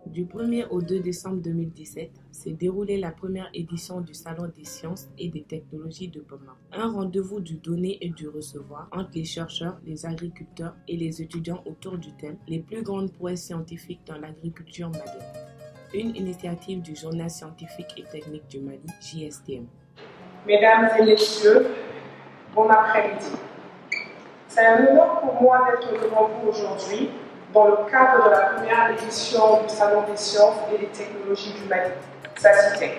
Du 1er au 2 décembre 2017 s'est déroulée la première édition du Salon des sciences et des technologies de Boma. Un rendez-vous du donner et du recevoir entre les chercheurs, les agriculteurs et les étudiants autour du thème « Les plus grandes prouesses scientifiques dans l'agriculture malienne ». Une initiative du Journal scientifique et technique du Mali, JSTM. Mesdames et messieurs, bon après-midi. C'est un honneur pour moi d'être devant vous aujourd'hui dans le cadre de la première édition du Salon des sciences et des technologies du Mali, SACITEC.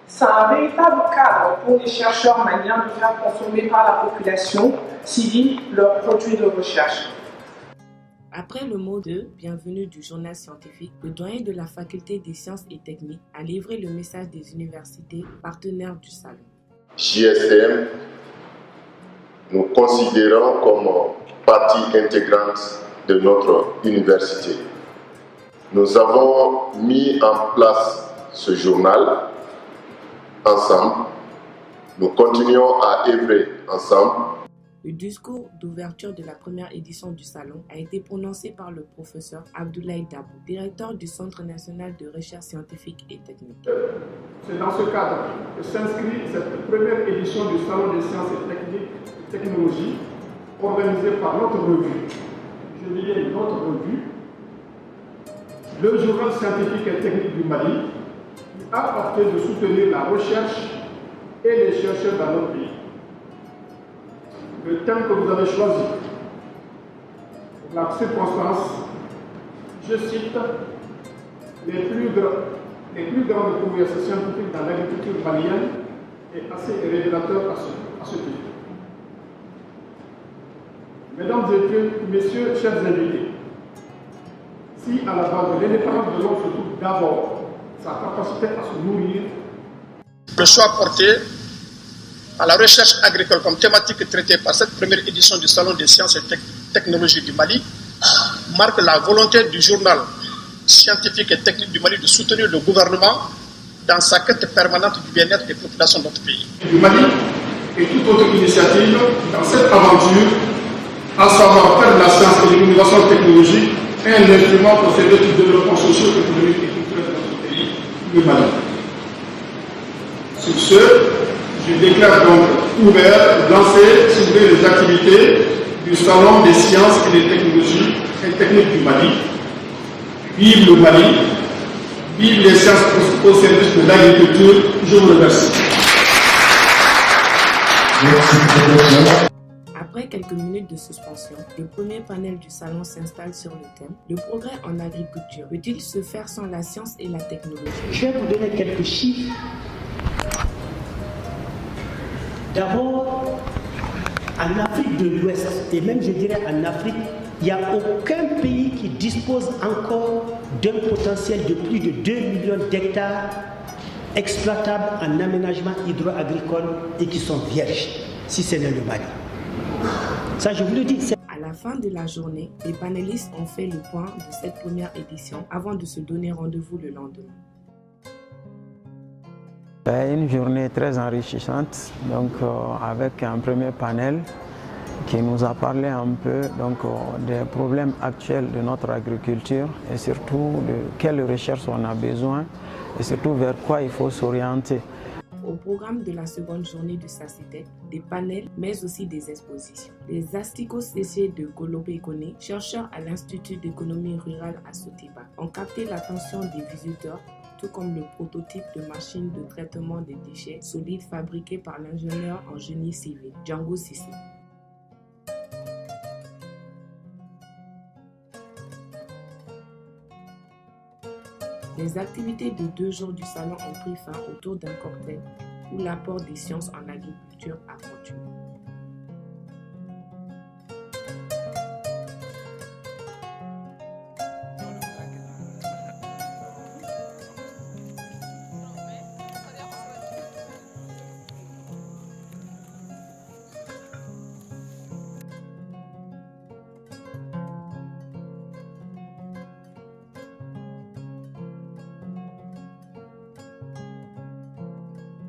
C'est un véritable cadre pour les chercheurs maliens de faire consommer par la population civile leurs produits de recherche. Après le mot de bienvenue du journal scientifique, le doyen de la faculté des sciences et techniques a livré le message des universités partenaires du salon. JSTM, nous considérons comme partie intégrante de notre université. Nous avons mis en place ce journal ensemble. Nous continuons à œuvrer ensemble. Le discours d'ouverture de la première édition du salon a été prononcé par le professeur Abdoulaye Dabo, directeur du Centre national de recherche scientifique et technique. C'est dans ce cadre que s'inscrit cette première édition du Salon des sciences et technologies organisée par notre revue. Je dirais notre revue, le journal scientifique et technique du Mali, qui a opté de soutenir la recherche et les chercheurs dans notre pays. Le thème que vous avez choisi pour la circonstance, je cite, les plus grandes prouesses scientifiques dans l'agriculture malienne est assez révélateur à ce titre. Mesdames et messieurs, chers invités, si à la base de l'indépendance de l'homme se trouve d'abord sa capacité à se nourrir, le choix porté à la recherche agricole comme thématique traitée par cette première édition du Salon des sciences et technologies du Mali marque la volonté du journal scientifique et technique du Mali de soutenir le gouvernement dans sa quête permanente du bien-être des populations de notre pays. Du Mali et toute autre initiative dans cette aventure, à savoir faire de la science et de l'innovation technologique un instrument pour servir du développement socio-économique et culturel de notre pays, le Mali. Sur ce, je déclare donc ouvert, lancé, s'ouvrir les activités du Salon des sciences et des technologies et techniques du Mali. Vive le Mali, vive les sciences au service de l'agriculture. Je vous remercie. Après quelques minutes de suspension, le premier panel du salon s'installe sur le thème « Le progrès en agriculture peut-il se faire sans la science et la technologie ?» Je vais vous donner quelques chiffres. D'abord, en Afrique de l'Ouest, et même je dirais en Afrique, il n'y a aucun pays qui dispose encore d'un potentiel de plus de 2 millions d'hectares exploitables en aménagement hydro-agricole et qui sont vierges, si ce n'est le Mali. Ça, je vous le dis. À la fin de la journée, les panélistes ont fait le point de cette première édition avant de se donner rendez-vous le lendemain. Une journée très enrichissante, donc avec un premier panel qui nous a parlé un peu des problèmes actuels de notre agriculture et surtout de quelles recherches on a besoin et surtout vers quoi il faut s'orienter. Au programme de la seconde journée de SACITEC, des panels mais aussi des expositions. Les asticots séchés de Golobé Koné, chercheurs à l'Institut d'économie rurale à Sotiba, ont capté l'attention des visiteurs, tout comme le prototype de machine de traitement des déchets solides fabriqué par l'ingénieur en génie civil, Django Sissi. Les activités de 2 jours du salon ont pris fin autour d'un cocktail où l'apport des sciences en agriculture a continué.